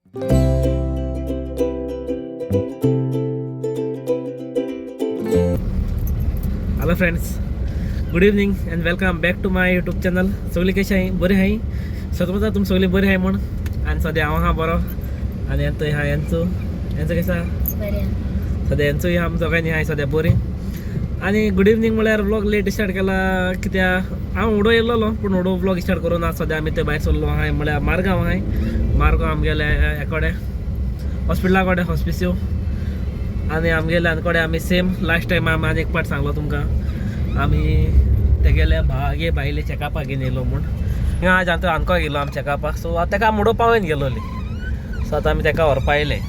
Hello friends, good evening and welcome back to my YouTube channel. सगळी कशी आहे? बरी आहे. स्वतः तुम सगळी बरी आहे म्हण. आणि सध्या हांव हा बरो आणि यांचं हा यांचं कसा सध्या यांचंही आम दोगांनी आहे सध्या बरी. आणि गुड इव्हनिंग म्हळ्यार व्लॉग लेट स्टार्ट केला कित्याक हांव उडो येयल्लो पूण उडो व्लॉग स्टार्ट करून आज सध्या आमी ते भायर सरलो आहाय म्हळ्यार मारगांव आहाय. मारगांव आमगेले एकोडे हॉस्पिटला कडेन हॉस्पिसियो आनी आमगेले आनकोडे आमी सेम लास्ट टायम आमी आनी एक पार्ट सांगलो तुमकां. आमी तेगेले भागे बायले चॅकअपाक घेवन येयलो म्हूण हिंगा आज आतां आनको गेलो आमी चॅकअपाक. सो आतां तेका मुडो पावयन गेलोली. सो आतां आमी तेका व्हरपा येयले.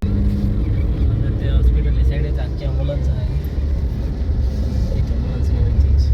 ते हॉस्पिटल सायडीक आमची एम्बुलन्स आहाय. एक एम्बुलन्स घेवनचीच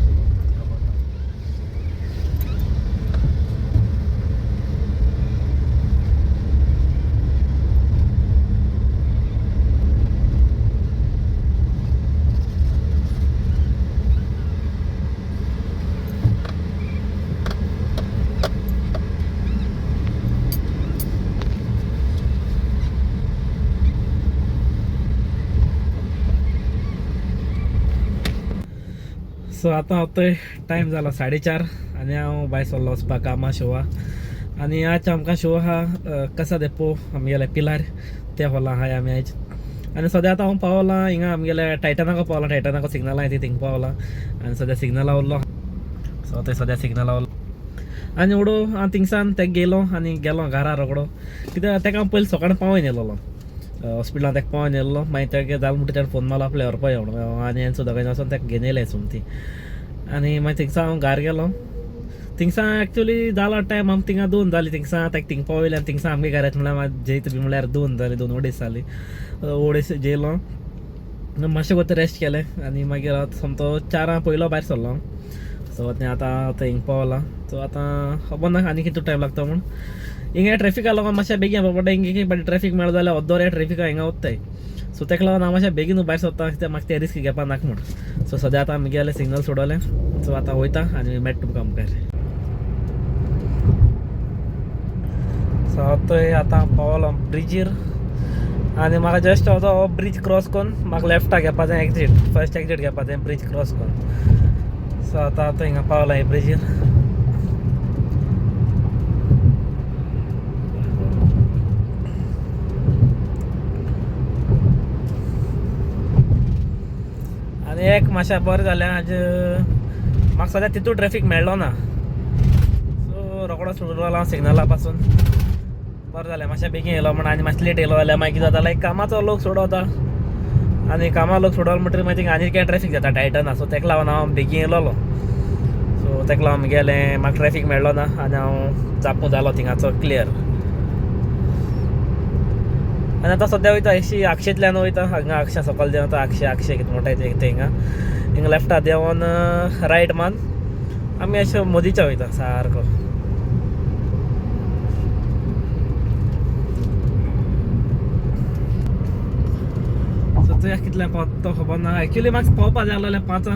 सो आतां होतोय टायम जाला 4:30 आनी हांव भायर सरलो वचपाक कामा शोवा. आनी आज आमकां शो आहा कसा देपो आमगेले पिलार त्या हॉला आहाय आमी आयज. आनी सद्या आतां हांव पावला हिंगा आमगेले टायटनाको पावला. टायटनाको सिग्नल आहाय ती थिंग पावला आनी सद्या सिग्नला उरलो. सो थंय सद्या सिग्नला उरलो आनी उडो हांव थिंगसान तेका गेलो आनी गेलो घरा रोकडो. कित्याक तेका हांव पयलीं सकाळीं पावयन येयलोलो हॉस्पिटलांत. तेका पावयन येयल्लो मागीर तेका जाल म्हणटा तेणें फोन मारलो आपल्या व्हरपा यो म्हणून. आनी हांवें दोगांयनी वचोन तेका घेवन येयलें सुमती. आनी मागीर थिंगसान हांव घार गेलो. थिंगसान एक्चुली जाला टायम आमी थिंगा 2 जाली. थिंगसान तेका थिंग पावयलें आनी थिंगसान आमगे घरांत म्हळ्यार जैत बी म्हळ्यार 2 जाली. 2 अडेज जाली. अडेज जेयलो मातशें वता रेस्ट केलें आनी मागीर समतो 4 पयलो भायर सरलो हांव. सो आतां हिंग पावला. सो आतां खबर ना आनी कितलो टायम लागता म्हूण. हिंगा ट्रॅफिका लागून मातशें बेगीन येवपा पडटा. हिंगा बरें ट्रॅफीक मेळ्ळो जाल्यार अर्दोर ट्रॅफिका हिंगा वताय. सो तेका लागून हांव मातशें बेगीन भायर सरता कित्याक म्हाका ते रिस्क घेवपा नाका म्हूण. सो सद्या आतां आमी गेले सिग्नल सोडवलें. सो आतां वयता आनी मेळटा तुमकां मुखार. सो थंय आतां पावलो ब्रिजीर आनी म्हाका जस्ट हो ब्रीज क्रॉस करून म्हाका लेफ्टाक घेवपा जाय. एक्झीट फर्स्ट एक्झीट घेवपा जाय ब्रीज क्रॉस करून. सो आतां हिंगा पावला हे ब्रिजीर. आनी एक मातशें बरें जालें आज म्हाका सद्या तितून ट्रॅफीक मेळ्ळो ना. सो रोकडो सुटलो हांव सिग्नला पासून. बरें जालें मातशें बेगीन येयलो म्हण. आनी मातशें लेट येयलो जाल्यार मागीर कितें जाता लायक कामाचो लोक सोडवता आनी कामा लोक सोडवलो म्हणटकीर मागीर थिंगा आनी काय ट्रॅफीक जाता टायटना. सो तेका लागून हांव बेगीन येयलोलो. सो तेका लागून गेलें म्हाका ट्रॅफीक मेळ्ळो ना आनी हांव जापूं जालो थिंगाचो क्लियर. आनी आतां सद्या वयता अशी अक्षयतल्यान वयता. हांगा अक्षय सकयल देंवता. अक्षय कितें म्हणटाय ते हिंगा लेफ्टा देंवन रायट मान आमी अशें मोदीच्या वयता सारको. सो तुवें कितल्या पावता तो खबर ना. एक्चुली म्हाका पावपा जाय आसलें 5.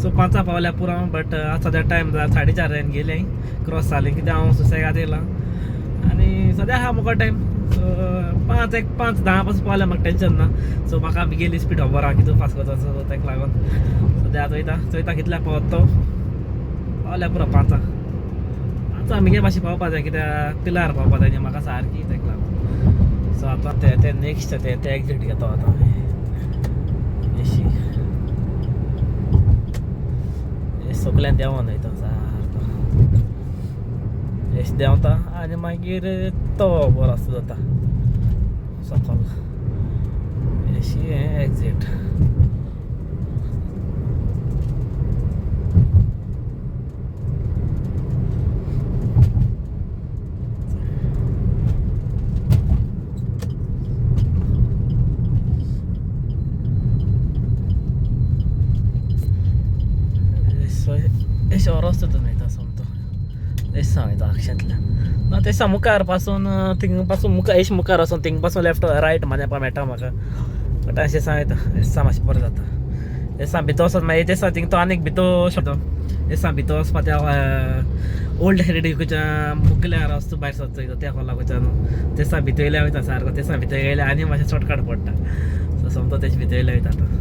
सो 5 पावल्या पुरो हांव. बट आज सद्या टायम जाला 4:30 गेलें क्रॉस जालें कित्याक हांव सुसेगाद येयला. आनी सद्या आहा मुको टायम. सो 5:10 पासून पावल्यार म्हाका टेंशन ना. सो म्हाका आमगेली स्पीड खबर आहा कितू फास्ट वता. सो तेका लागून सद्या आतां वयता कितल्या पावता तो पावल्या पुरो 5 आमगे मातशें पावपा जाय कित्याक पिलार पावपा जाय न्ही म्हाका सारकी तेका लागून. सो आतां ते नेक्स्ट ते एक्झीट घेता आतां अशी सगल्यान देंवन वयता सारको. एश देंवता आनी मागीर तो बरो आसता जाता सकल अशी एक्झीट. रस्तो तो वयता समतो तेसा वयता अक्षयांतल्यान. तेसा मुखार पासून थिंग पासून मुखार एश मुखार वचून थिंग पासून लेफ्ट रायट मानेपा मेळटा म्हाका. बट अशें वयता एसा मातशें बरें जाता. एसा भितर वचत मागीर तेसा थिंग तो आनीक भितर शकता. एसा भितर वचपा त्या ओल्ड हेरिटेज खंयच्या मुकल्या रस्तो भायर सरचो त्या हॉला खंयच्यान तेसा भितर येयल्या वयता सारको तेसा भितर गेल्या आनी मातशें शॉर्टकट पडटा सो समतो तेच्या भितर येयल्या वयता आतां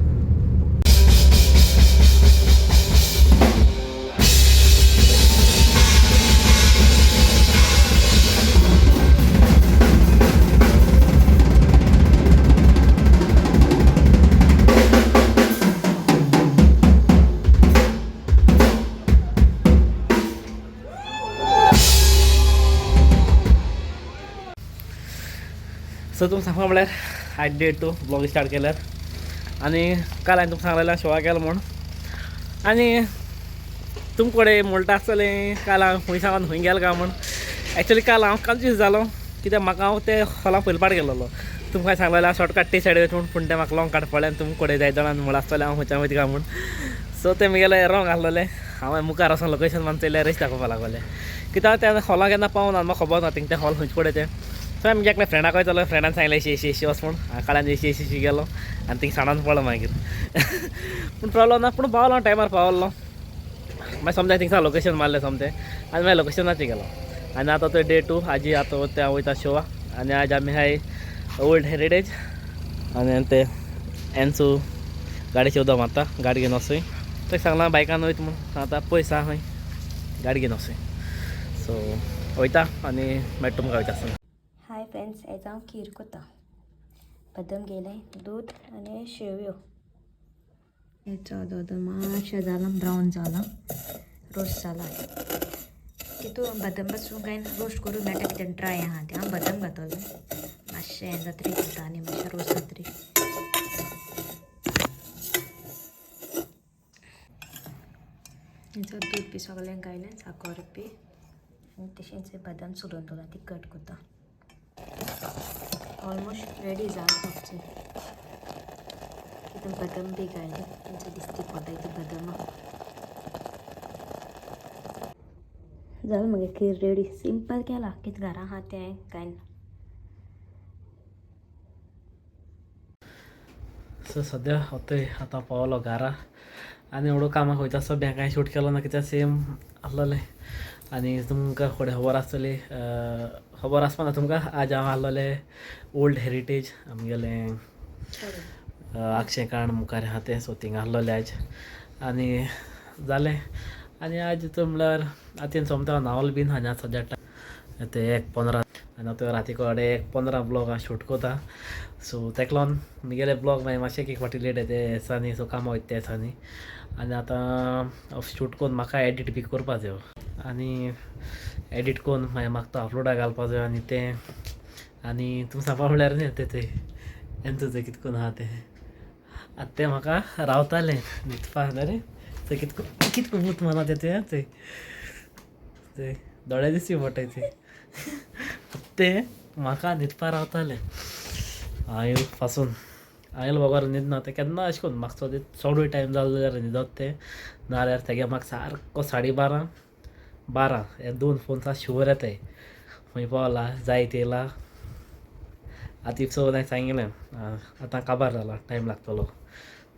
सो तुमकां सांगपा म्हळ्यार आयज डे 2 ब्लॉग स्टार्ट केल्यार आनी काल हांवें तुमकां सांगलेलें शोआ गेलो म्हूण आनी तुमचे कडेन म्हणटा आसतलें काल हांव खंय सावन खंय गेलो काय म्हूण एक्चुअली काल हांव कन्फ्यूज जालो कित्याक म्हाका हांव ते हॉलाक पयलीं गेलोलो तुमकां सांगलेलें हांव शॉर्टकट टी सायड वयता म्हूण पूण तें म्हाका लॉंग काडपा पडलें आनी तुमचे कडेन जाय जाणां म्हणून आसतलें हांव खंयच्यान वयता काय म्हूण सो तें म्हगेलें रॉंग आहलोलें हांवें मुखार वचून लोकेशन मान चयल्यार रेश दाखोवपा लागलें कित्याक त्या हॉलाक केन्ना पावना म्हाका खबर ना थिंग तें हॉल खंयचे कडेन तें सो हांवें म्हज्या एकल्या फ्रेंडाक वयतालो फ्रेंडान सांगलें एशी वच म्हूण काळ्यान एशी गेलो आनी थिंग साणान पडलो मागीर पूण प्रॉब्लम ना पूण पावलो टायमार पावलो मागीर समजें थिंगसान लोकेशन मारलें समतें आनी मागीर लोकेशनाचेर गेलो आनी आतां तो डे 2 आजी आतां ते हांव वयता शोआ आनी आज आमी हाय ओल्ड हेरिटेज आनी ते एन्सू गाडी चेवदा मारता गाडी घेवन वचूय तेका सांगलां बायकान वयता म्हूण आतां पयस आहा खंय गाडी घेवन वचूय सो वयता आनी मागीर तुमकां वयता आसतना हाय फ्रेंड्स आज हांव खीर करता बदाम घेयलें दूद आनी शेवयो हेचो दूद मातशें जालां ब्रावन जालां रोस्ट जाला तितून बदाम पासून कांय रोस्ट करून मेळटा कितें ड्राय आहा तें हांव बदाम घातलें मातशें हें जातरी करता आनी मातशें रोस्ट जातरी हेचो दूद बी सगळें घायलें साखर बी आनी तशेंच बदाम सोलून दवरला ती कट करता ऑलमोस्ट रेडी जाला फक्त तितून बदाम बी घायले तेंचे दिसती पडटा ती बदाम जालें मगे खीर रेडी सिंपल केला कितें घरा आहा तें कांय ना सो सद्या होतय आतां पावलो घरा आनी एवढो कामाक वयता सो बँकान शूट केलो ना कित्याक सेम आहलोलें आनी तुमकां फुडें खबर आसतली खबर आसपाना तुमकां आज हांव आहलोलें ओल्ड हेरिटेज आमगेलें अक्षयकांड मुखार आहा तें सो थिंग आहलोलें आज आनी जालें आनी आज तो म्हळ्यार आतां सोमतो हांव न्हांवल बीन आनी आतां सद्या ते 1:15 आनी आतां राती कडेन 1:15 ब्लॉग हांव शूट कोता सो तेका लागून म्हगेले ब्लॉग मागीर मातशें एक फावटी लेट येता ते दिसांनी सो कामां वयता त्या दिसांनी आनी आतां शूट करून म्हाका एडीट बी करपा जायो आनी एडीट करून मागीर म्हाका तो अपलोडाक घालपा जायो आनी तें आनी तुमकां सांगपा म्हळ्यार न्ही तें एन्चोचें कितें करून आहा तें आतां तें म्हाका रावतालें न्हिदपा रे थंय कितें मूत माना तें दोळे दिसची पडटाय तें म्हाका न्हिदपा रावतालें हांवें पासून हांवें बरोबर न्हिदना तें केन्ना अशें करून म्हाका चडूय टायम जालो जाल्यार न्हिदत तें नाल्यार तेगे म्हाका सारको 12:30 हे 2 फोन्स शुवर येताय खंय पावला जायत येयला आतां इफ सो हांवें सांगिल्लें आतां काबार जाला टायम लागतलो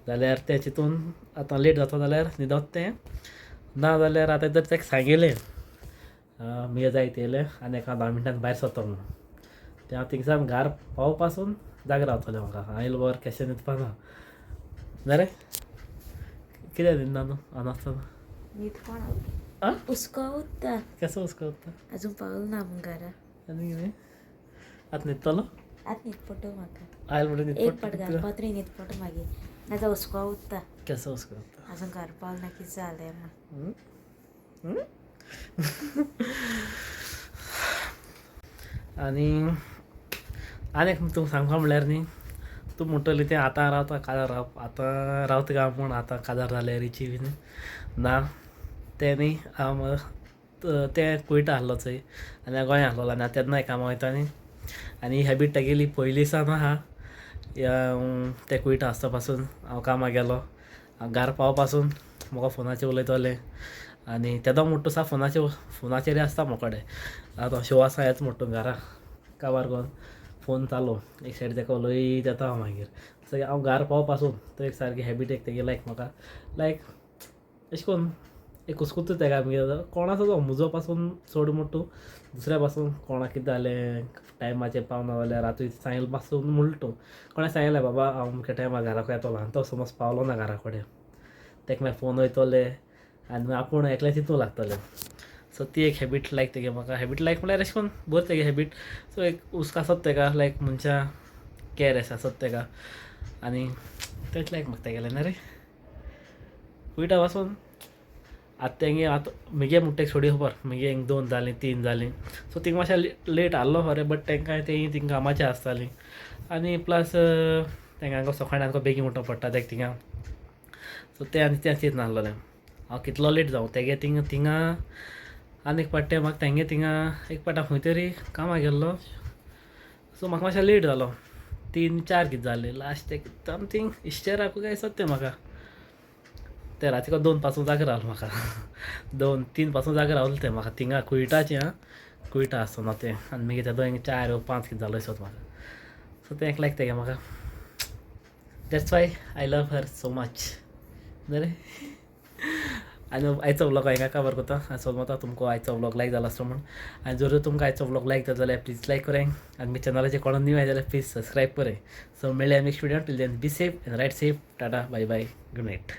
जाल्यार ते चिंतून आतां लेट जाता जाल्यार न्हिदत तें ना जाल्यार आतां जर तेका सांगिल्लें म्हगे जायत येयलें आनी एका 10 मिनटान भायर सरता म्हणून तें हांव थिंगसान घार पावपा पासून जाग रावतलें म्हाका हांवें बरोबर केशें न्हिदपा ना जालें कितें न्हिदना न्हू हांव नासतना न्हिदपा हुस्को उत्ता केसो हुस्को उत्ता अजून पावलो ना पूण घरा आनी कितें आतां न्हिदतलो आतां न्हिदपडटा म्हाका आयल म्हणून एक न्हिदपडटा पाट घालपा तरी न्हिदपडटा मागीर नाजाल्यार हुस्को उत्ता केसो हुस्को उत्ता अजून घर पावलो ना कितें जालें म्हण आनी एक तुमकां सांगपा म्हळ्यार न्ही तूं म्हणटली तें आतां रावता काजार रावप आतां रावता काय म्हूण आतां काजार जालें रिची बीन ना तें न्ही हांव तें कुयटा आहलो चोय आनी हांव गोंया आहलोलो आनी तेन्नाय कामां वयता न्ही आनी ही हॅबीट तेगेली पयलीं सान आहा ते कुयटा आसता पासून हांव कामाक गेलो घार पावपा पासून म्हाका फोनाचेर उलयतलें आनी तेदो म्हणटा सा फोनाचेर आसता म्हाका कडेन आतां शो आसा हेच म्हणटा घरा काबार करून फोन चालू एक सायड तेका उलयत येता हांव मागीर सो हांव घार पावपा पासून तो एक सारकी हॅबीट एक तेगे लायक म्हाका लायक अशें करून एक कुसकुत तेका आमी कोणाचो जो म्हजो पासून चड मोठो दुसऱ्या पासून कोणा कितें जालें टायमाचेर पावना जाल्यार राती सांगले पासून म्हणटो कोणें सांगलें बाबा हांव अमके टायमार घरा कडेन येतलो आनी तो समज पावलो ना घरा कडेन तेका मागीर फोन वयतले आनी मागीर आपूण एकलें चिंतूंक लागतलें. सो ती एक हॅबीट लायक तेगे म्हाका हॅबीट लायक म्हळ्यार अशें करून बरी तेगे हॅबीट. सो एक हुस्को आसत तेका लायक मनशा कॅर अशें आसत तेका आनी तेच लायक म्हाका तेगेलें ना रे. पयटा पासून आतां तेंगे आतां म्हगे म्हणटा एक छोडी खबर म्हगे एक 2 जालीं 3 जालीं सो थिंगा मातशें लेट आहलो खरें बट तेंकां तीं कामाचें आसतालीं आनी प्लस तेंकां सकाळीं आमकां बेगीन उठोवं पडटा तेका थिंगा. सो तें आनी तें चिंतून आसलोलें हांव कितलो लेट जावं तेगे थिंगा आनी एक पाटें म्हाका तेंगे थिंगा एक पाट खंय तरी कामां गेल्लो. सो म्हाका मातशें लेट जालो 3-4 कितें जालें लास्ट एक समथींग इश्टेराकू काय सत्य म्हाका ते राती 2 पासून जाग रावलो म्हाका 2-3 पासून जाग रावलें तें म्हाका थिंगा कुयटाचें कुयटा आसतना तें आनी मागीर ते 4-5 कितें जालो दिसत म्हाका. सो तें एक लायक तेगे म्हाका that's why I love her so much बरें. आनी आयचो व्लॉग हांगा कवर करता आनी समजता तुमकां आयचो व्लॉग लायक जालो आसलो म्हूण आनी जर तुमकां आयचो व्लॉग लायक जालो जाल्यार प्लीज लायक करें आनी म्हज्या चॅनलाचेर कोण न्यू आय जाल्यार प्लीज सबस्क्रायब करें. सो मेळया next video till then be safe and right safe tata bye bye good night.